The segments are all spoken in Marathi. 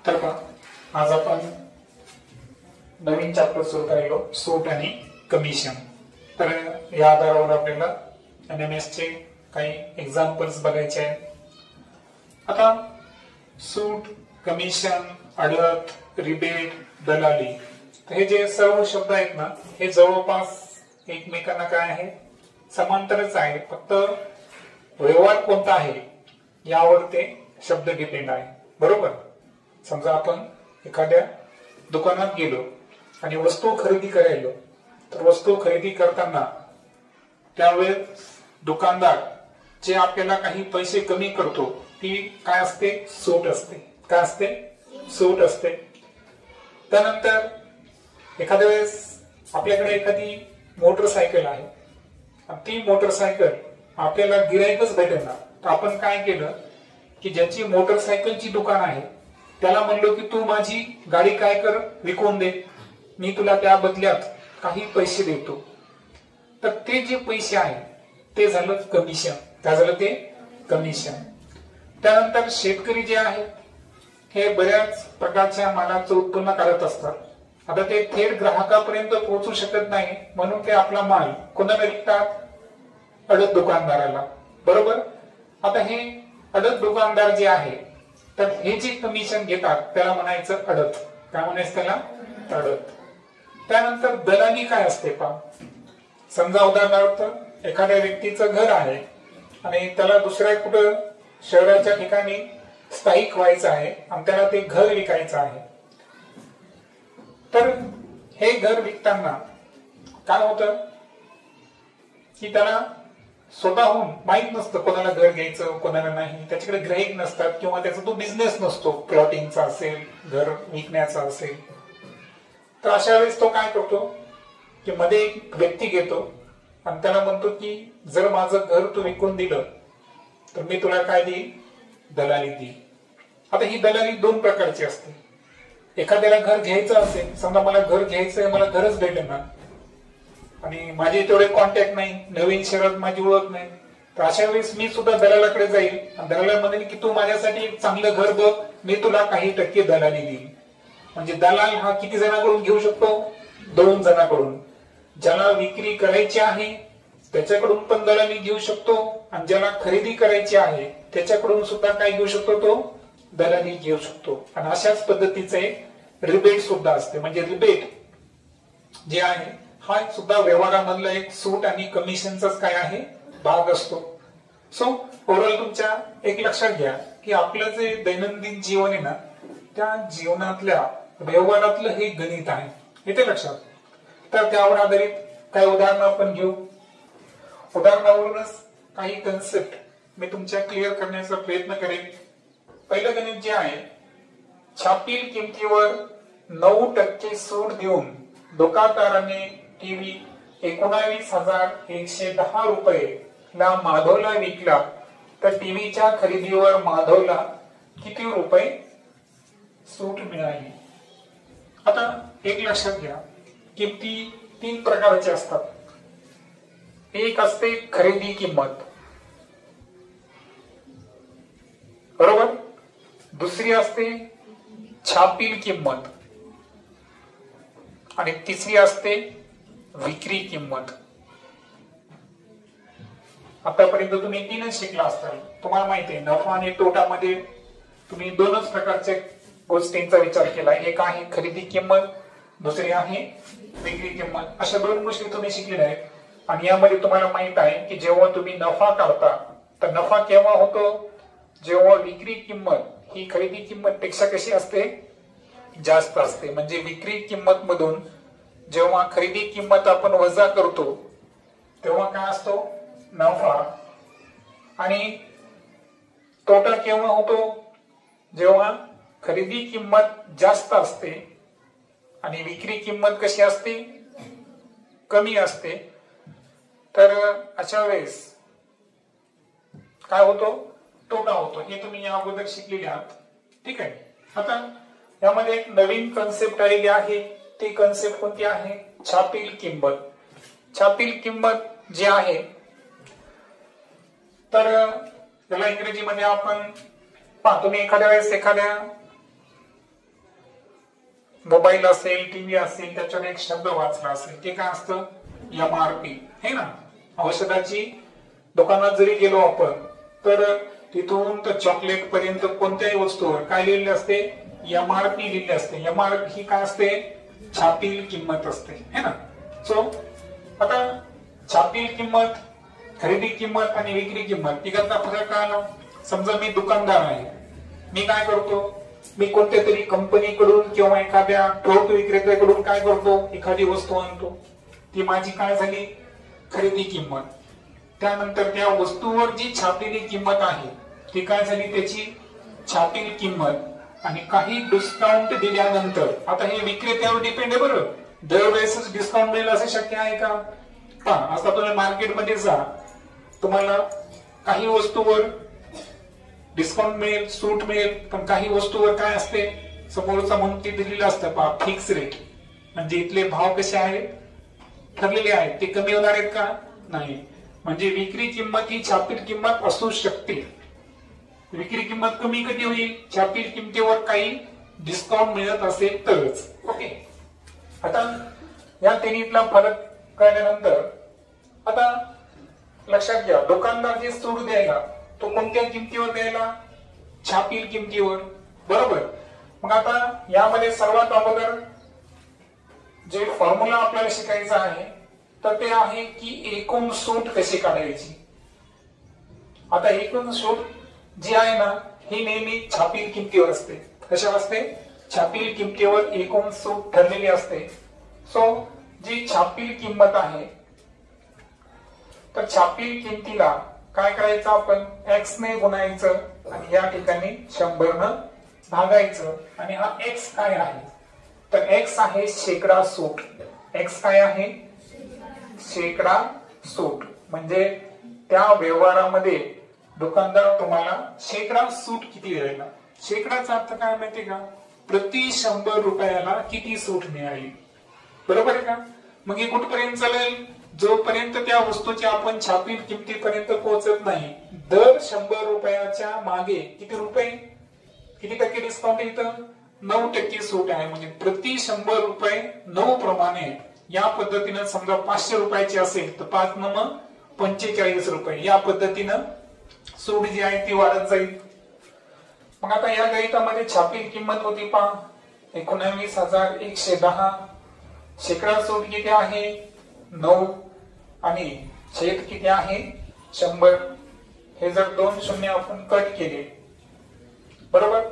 तर आज आपण नवीन चॅप्टर सुरू करायलो, सूट आणि कमिशन. तर या आधारावर आपल्याला NMS चे काही एक्झाम्पल्स बघायचे आहेत. आता सूट, कमिशन, अडत, रिबेट, दलाली, हे जे सर्व शब्द आहेत ना, हे जवळपास एकमेकांना काय आहे, समांतरच आहे. फक्त व्यवहार कोणता आहे यावर ते शब्द डिपेंड आहे. बरोबर. समजा आपण एखाद्या दुकानात गेलो आणि वस्तू खरेदी करायलो, तर वस्तू खरेदी करताना त्यावेळेस दुकानदार जे आपल्याला काही पैसे कमी करतो, ती काय असते, सूट असते. काय असते, सूट असते. त्यानंतर एखाद्या वेळेस आपल्याकडे एखादी मोटरसायकल आहे आणि ती मोटरसायकल आपल्याला गिराईकच भेटेना, तर आपण काय केलं की ज्याची मोटरसायकलची दुकान आहे त्याला म्हणलो की तू माझी गाडी काय कर, विकून दे, मी तुला त्या बदल्यात काही पैसे देतो. तर ते जे पैसे आहे ते झालं कमिशन. काय झालं ते, कमिशन. त्यानंतर शेतकरी जे आहे हे बऱ्याच प्रकारच्या मालाचं उत्पन्न काढत असतात. आता ते थेट ग्राहकापर्यंत पोहोचू शकत नाही, म्हणून ते आपला माल कोणाला विकतात, अडत दुकानदाराला. बरोबर. आता हे अडत दुकानदार जे आहे, तर हे जे कमिशन घेतात त्याला म्हणायचं अडत. काय म्हणायचं त्याला, अडत. त्यानंतर दलाली काय असते पहा. समजा उदाहरणार्थ एखाद्या व्यक्तीचं घर आहे आणि त्याला दुसऱ्या कुठं शहराच्या ठिकाणी स्थायिक व्हायचं आहे आणि त्याला ते घर विकायचं आहे. तर हे घर विकताना काय होतं की त्याला स्वतःहून माहित नसतं कोणाला घर घ्यायचं कोणाला नाही, त्याच्याकडे ग्राहक नसतात किंवा त्याचा तो बिझनेस नसतो, प्लॉटिंगचा असेल, घर विकण्याचा असेल. तर अशा वेळेस तो काय करतो की मध्ये एक व्यक्ती घेतो आणि त्याला म्हणतो की जर माझं घर तू विकून दिलं तर मी तुला काय देईल, दलाली देईल. आता ही दलाली दोन प्रकारची असते. एखाद्याला घर घ्यायचं असेल, समजा मला घर घ्यायचंय, मला घरच भेटेल ना आणि माझे तेवढे कॉन्टॅक्ट नाही, नवीन शहरात माझी ओळख नाही, तर अशा वेळेस मी सुद्धा दलालाकडे जाईल आणि दलाला म्हणेल की तू माझ्यासाठी एक चांगलं घर बघ, मी तुला काही टक्के दलाली देईल. म्हणजे दलाल हा किती जणांकडून घेऊ शकतो, 2 जणांकडून. ज्याला विक्री करायची आहे त्याच्याकडून पण दलाली घेऊ शकतो आणि ज्याला खरेदी करायची आहे त्याच्याकडून सुद्धा काय घेऊ शकतो, तो दलाली घेऊ शकतो. आणि अशाच पद्धतीचे रिबेट सुद्धा असते. म्हणजे रिबेट जे आहे हा सुद्धा व्यवहारामधला एक सूट आणि कमिशनचाच काय आहे, भाग असतो. सो ओव्हरऑल तुमच्या एक लक्षात घ्या की आपलं जे दैनंदिन जीवन आहे ना, त्या जीवनातल्या व्यवहारातलं हे गणित आहे, येते लक्षात. तर त्यावर आधारित काही उदाहरणं आपण घेऊ. उदाहरणावरूनच काही कन्सेप्ट मी तुमच्या क्लिअर करण्याचा प्रयत्न करेन. पहिलं गणित जे आहे, छापील किमतीवर 9% सूट देऊन दुकानदाराने टीव्ही 19,110 रुपये ला माधवला विकला, तर टीव्हीच्या खरेदीवर माधवला किती रुपये सूट मिळाली. आता एक लक्षात घ्या, किमती 3 प्रकारचे असतात. एक असते खरेदी किंमत, बरोबर. दुसरी असते छापील किंमत आणि तिसरी असते विक्री किंमत. आतापर्यंत तुम्ही 3च शिकला असताल. तुम्हाला माहिती आहे नफा आणि तोटामध्ये तुम्ही 2च प्रकारच्या गोष्टींचा विचार केला. एक आहे खरेदी किंमत, दुसरी आहे विक्री किंमत. अशा 2 गोष्टी तुम्ही शिकलेल्या आहेत. आणि यामध्ये तुम्हाला माहित आहे की जेव्हा तुम्ही नफा काढता तर नफा केव्हा होतो, जेव्हा विक्री किंमत ही खरेदी किंमत पेक्षा कशी असते, जास्त असते. म्हणजे विक्री किंमत मधून जेव्हा खरेदी किंमत आपण वजा करतो तेव्हा काय असतो, नफा. आणि तोटा केव्हा होतो, जेव्हा खरेदी किंमत जास्त असते आणि विक्री किंमत कशी असते, कमी असते. तर अशा वेळेस काय होतो, तोटा होतो. हे तुम्ही या अगोदर शिकलेले आहात. ठीक आहे. आता यामध्ये एक नवीन कन्सेप्ट आलेली आहे. ती कन्सेप्ट कोणती आहे, छापील किंमत. छापील किंमत जी आहे, तर त्याला इंग्रजीमध्ये आपण तुम्ही एखाद्या वेळेस एखाद्या मोबाईल असेल, टीव्ही असेल, त्याच्यावर एक शब्द वाचला असेल, ते काय असतं? MRP, हे ना. औषधाची दुकानात जरी गेलो आपण तर तिथून तर चॉकलेट पर्यंत कोणत्याही वस्तूवर काय लिहिलेले असते? MRP लिहिलेले असते. MRP ही काय असते? छापील किंमत असते, है ना. सो आता छापील किंमत, खरेदी किंमत आणि विक्री किंमत याच्यातला फरक काय आला? समजा मी दुकानदार आहे, मी काय करतो? मी कोणत्या तरी कंपनीकडून किंवा एखाद्या ठोक विक्रेत्याकडून काय करतो? एखादी वस्तू आणतो, ती माझी काय झाली? खरेदी किंमत. त्यानंतर त्या वस्तूवर जी छापलेली किंमत आहे ती काय झाली? त्याची छापील किंमत. आणि काही डिस्काउंट दिल्यानंतर, आता हे विक्रेत्यावर डिपेंड आहे बरं, दरवेळेस डिस्काउंट मिळेल असं शक्य आहे का? आता तुम्ही मार्केटमध्ये जा, तुम्हाला काही वस्तूवर डिस्काउंट मिळेल, सूट मिळेल, पण काही वस्तूवर काय असते? समोरचा म्हणून ते दिलेलं असतं पहा, फिक्स रेट. म्हणजे इथले भाव कसे आहेत? ठरलेले आहेत. ते कमी होणार आहेत का? नाही. म्हणजे विक्री किंमत ही छापील किंमत असू शकते. विक्री किंमत कमी कधी होईल? छापील किंमतीवर काही डिस्काउंट मिळत असेल तरच. ओके. आता या तिन्हीतला फरक कळल्यानंतर आता लक्षात घ्या, दुकानदार जे सूट द्यायला तो कोणत्या किमतीवर द्यायला? छापील किमतीवर, बरोबर. मग आता यामध्ये सर्वात अगोदर जे फॉर्म्युला आपल्याला शिकायचा आहे तर ते आहे की एकूण सूट कशी काढायची. आता एकूण सूट जी आहे ना ही नेहमी छापील किमतीवर असते. कशावर असते? छापील किमतीवर एकूण सूट ठरलेली असते. सो जी छापील किंमत आहे तर छापील किमतीला काय करायचं? आपण X ने गुणायचं आणि या ठिकाणी 100 न भागायचं. आणि हा X काय आहे? तर X आहे शेकडा सूट. X काय आहे? शेकडा सूट. म्हणजे त्या व्यवहारामध्ये दुकानदार तुम्हाला शेकडा सूट किती द्यायला. शेकडाचा अर्थ काय माहितीये का? प्रति 100 रुपयाला किती सूट मिळाली, बरोबर आहे का? मग हे कुठपर्यंत चालेल? जोपर्यंत त्या वस्तूची आपण छापील किमतीपर्यंत पोहोचत नाही. दर 100 रुपयाच्या मागे किती रुपये, किती टक्के डिस्काउंट इथं? 9% सूट आहे. म्हणजे प्रति 100 रुपये 9 प्रमाणे या पद्धतीनं समजा 500 रुपयाची असेल तर 5 न मग 45 रुपये या पद्धतीनं सूट जी आहे ती वाढत जाईल. मग आता या गणितामध्ये छापील किंमत होती पहा 19,110. शेकडा सूट किती आहे? 9 आणि छेद किती आहे? 100. हे जर 2 शून्य आपण कट केले, बरोबर,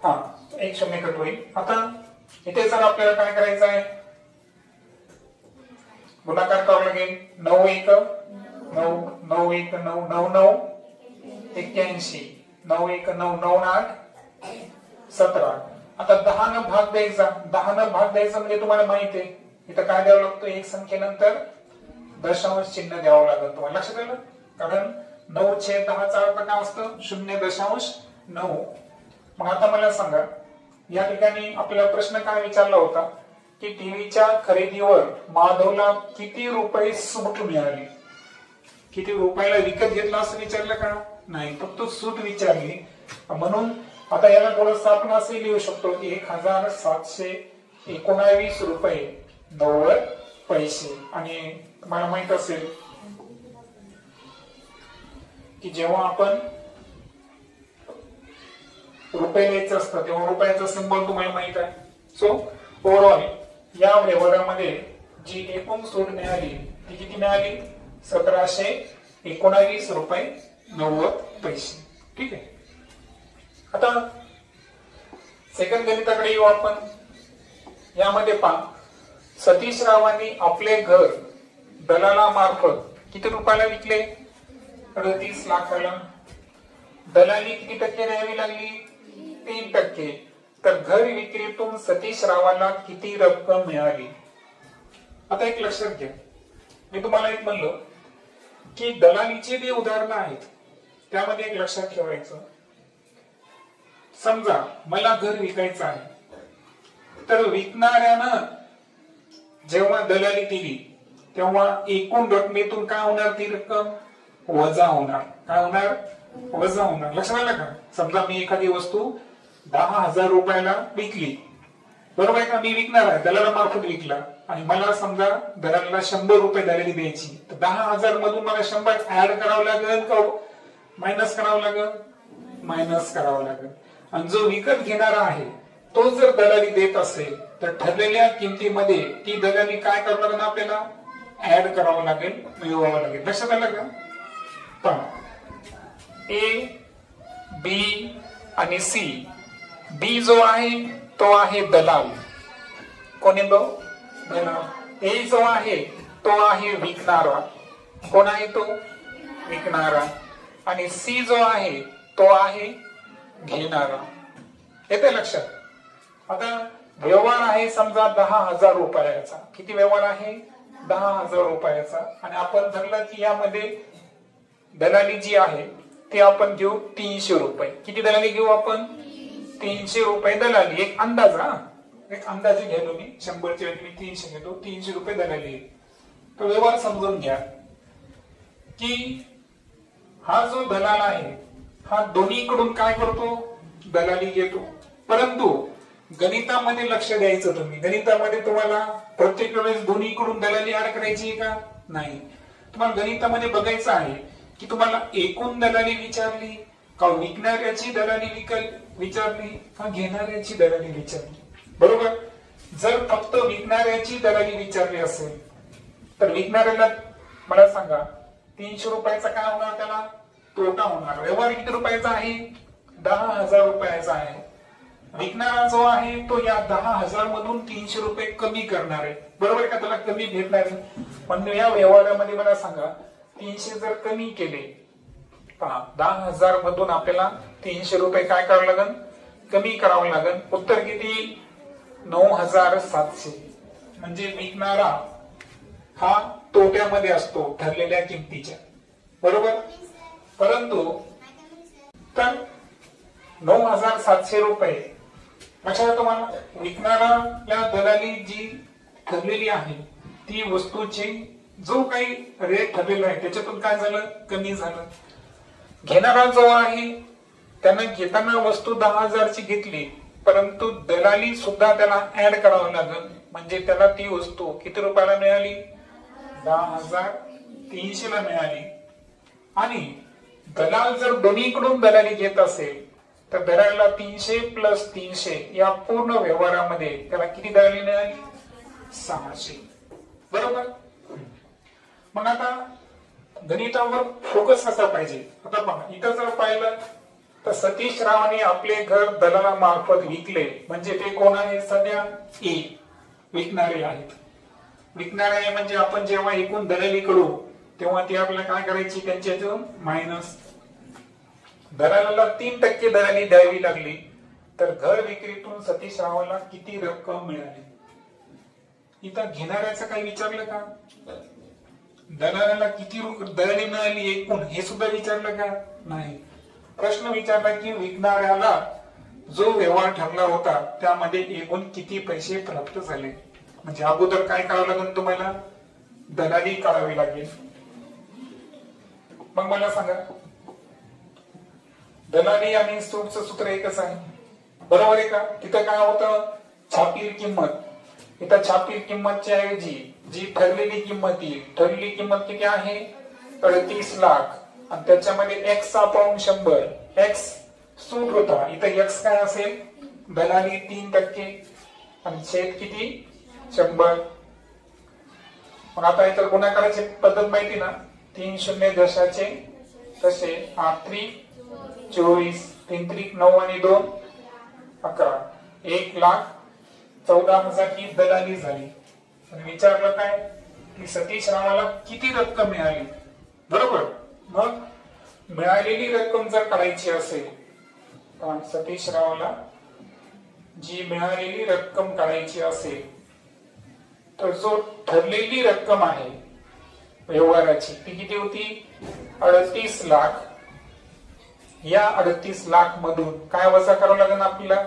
हा 1 शून्य कट होईल. आता इथे जर आपल्याला काय करायचं आहे? गुणाकार करावा लागेल. 9 1 9 9 1 9 9 9 81 9 1 9 9 8 17. आता 10 न भाग द्यायचा. 10 न भाग द्यायचा म्हणजे तुम्हाला माहिती आहे इथं काय द्यावं लागतं? एक संख्येनंतर दशांश चिन्ह द्यावं लागेल. तुम्हाला लक्षात आलं? कारण 9/10 चा अर्थ काय असतं? 0.9. मग आता मला सांगा, या ठिकाणी आपल्याला प्रश्न काय विचारला होता की टीव्हीच्या खरेदीवर माधवला किती रुपये सूट मिळाली. किती रुपयाला विकत घेतला असं विचारलं का? नाही, फक्त सूट विचारली. म्हणून आता याला थोडस आपण असे लिहू शकतो की 1,719 रुपये 90 पैसे. आणि तुम्हाला माहित असेल की जेव्हा आपण रुपये द्यायचं असतं तेव्हा रुपयाचा सिंबल तुम्हाला माहित आहे. सो ओव्हरऑल या व्यवहारामध्ये जी एकूण सूट मिळाली ती किती मिळाली? 1,719 रुपये 90 पैसे. ठीक आहे. आता सेकंड गणिताकडे येऊ आपण. यामध्ये पहा, सतीश रावांनी आपले घर दलालामार्फत किती रुपयाला विकले? 38 लाखाला. दलाली किती टक्के द्यावी लागली? 3%. तर घर विक्रीतून सतीश रावांना किती रक्कम मिळाली? आता एक लक्षात घ्या, मी तुम्हाला एक म्हणलो की दलालीचे जे उदाहरण आहेत त्यामध्ये एक लक्षात ठेवायचं. समजा मला घर विकायचं आहे, तर विकणाऱ्यानं जेव्हा दलाली दिली तेव्हा एकूण रकमेतून काय होणार? ती रक्कम वजा होणार. काय होणार? वजा होणार. लक्षात आलं का? समजा मी एखादी वस्तू 10,000 रुपयाला विकली, बरोबर आहे का? मी विकणार आहे, दलालामार्फत विकला आणि मला समजा दलालाला 100 रुपये दलाली द्यायची, तर 10,000 मधून मला 100 ऍड करावं लागेल का मायनस करावं लागेल? मायनस करावं लागेल. आणि जो विकत घेणारा आहे तो जर दलाली देत असेल तर ठरलेल्या किमतीमध्ये ती दलाली काय करावं लागेल? आपल्याला ऍड करावं लागेल, मिळवावं लागेल. लक्षात आलं का? पण ए, बी आणि सी. बी जो आहे तो आहे दलाल. कोण आहे तो? दलाल. ए जो आहे तो आहे विकणारा. कोण आहे तो? विकणारा. आणि सी जो आहे तो आहे घेणारा. येते लक्षात? आता व्यवहार आहे समजा 10,000 रुपयाचा. किती व्यवहार आहे? 10,000 रुपयाचा. आणि आपण धरलं की यामध्ये दलाली जी आहे ती आपण घेऊ 300 रुपये. किती दलाली घेऊ आपण? 300 रुपये दलाली. एक अंदाज, एक अंदाजे घेतो मी. 100च्या ऐवजी मी 300 घेतो. 300 रुपये दलाली. तो व्यवहार समजून घ्या की हा जो दलाल आहे हा दोन्हीकडून काय करतो? दलाली घेतो. परंतु गणितामध्ये लक्ष द्यायचं तुम्ही. गणितामध्ये तुम्हाला प्रत्येक वेळेस दोन्हीकडून दलाली ऍड करायची का? नाही. तुम्हाला गणितामध्ये बघायचं आहे की तुम्हाला एकूण दलाली विचारली का विकणाऱ्याची दलाली विचारली का घेणाऱ्याची दलाली विचारली, बरोबर? जर फक्त विकणाऱ्याची दलाली विचारली असेल तर विकणाऱ्याला मला सांगा 300 रुपयाचा काय होणार? त्याला तोटा होणार. व्यवहार किती रुपयाचा आहे? 10,000 रुपयाचा आहे. विकणारा जो आहे तो या 10,000 मधून 300 रुपये कमी करणार आहे, बरोबर का? त्याला कमी भेटणार आहे. पण या व्यवहारामध्ये मला सांगा 300 जर कमी केले, 10,000 मधून आपल्याला 300 रुपये काय करावं लागेल? कमी करावं लागेल. उत्तर किती? 9,700. म्हणजे विकणारा हा तोट्यामध्ये असतो ठरलेल्या किमतीच्या, बरोबर? परंतु तर 9,700 रुपये लक्षात तुम्हाला विकणारा या दलाली जी ठरलेली आहे ती वस्तूची जो काही रेट ठरलेला आहे त्याच्यातून काय झालं? कमी झालं. घेणारा जो आहे त्यानं घेताना वस्तू 10,000ची घेतली, परंतु दलाली सुद्धा त्याला ऍड करावं लागेल. म्हणजे त्याला ती वस्तू किती रुपयाला मिळाली? 10,300 ला मिळाली. आणि दलाल जर दोन्हीकडून दलाली घेत असेल तर दलाला 300 प्लस 300 या पूर्ण व्यवहारामध्ये त्याला किती दलाली मिळाली? 600, बरोबर? मग आता गणितावर फोकस कसा पाहिजे? आता पहा, इथं जर पाहिलं तर सतीश रावाने आपले घर दलालामार्फत विकले. म्हणजे ते कोण आहे? सध्या ए, विकणारे आहेत. विकणारे आहे म्हणजे आपण जेव्हा एकूण दलाली करू तेव्हा ती आपल्याला काय करायची? त्यांच्यातून मायनस. दलालाला 3% दलाली द्यावी लागली तर घर विक्रीतून सतीश रावाला किती रक्कम मिळाली? इथं घेणाऱ्याचं काही विचारलं का? दलालाला किती दलाली मिळाली एकूण हे सुद्धा विचारलं का? नाही. प्रश्न विचारला की विकणाऱ्याला जो व्यवहार ठरला होता त्यामध्ये एकूण किती पैसे प्राप्त झाले. म्हणजे अगोदर काय करावं लागेल? तुम्हाला दलाली काढावी लागेल. मग मला सांगा दलाली आणि सूटचं सूत्र एकच आहे, बरोबर आहे का? तिथं काय होतं? छापील किंमत. इथं छापील किंमतच्या ऐवजी जी ठरलेली किंमत येईल, ठरलेली किंमत किती आहे? 38 लाख. आणि त्याच्यामध्ये एक्स चा पाऊंड 100. एक्स सूट होता. इथं एक्स काय असेल? दलाली 3% आणि छेद किती? 100. मग आता इथं गुणाकाराची पद्धत माहिती ना? 3 शून्य जशाचे तसे. 8 त्रिक 24, 3 त्रिक 9 आणि 2 11. 1,14,000 ही दलाली झाली. विचारलं काय की सतीश रावाला किती रक्कम मिळाली, बरोबर? मग मिळालेली रक्कम जर काढायची असेल तर सतीश रावाला जी मिळालेली रक्कम काढायची असेल तर जो ठरलेली रक्कम आहे व्यवहाराची ती किती होती? 38 लाख. या 38 लाख मधून काय वजा करावं लागेल आपल्याला?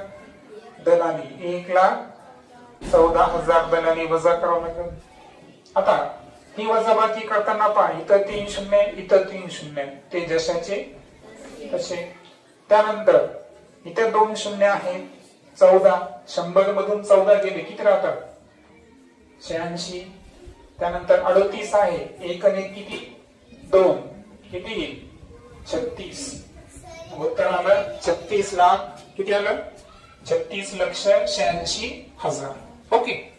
दलाली. 1,14,000 दलाली वजा करावं लागेल. आता ही वजाबाकी करताना पहा, इथं 3 शून्य, इथं 3 शून्य, ते जशाचे तसे. त्यानंतर इथे 2 शून्य आहेत, 14. 100 मधून 14 गेले किती राहतात? 86. त्यानंतर 38 आहे, 1 आणि 1 किती? 2. किती येईल? 36. उत्तर आलं 36 लाख. किती आलं? 36,86,000. ओके.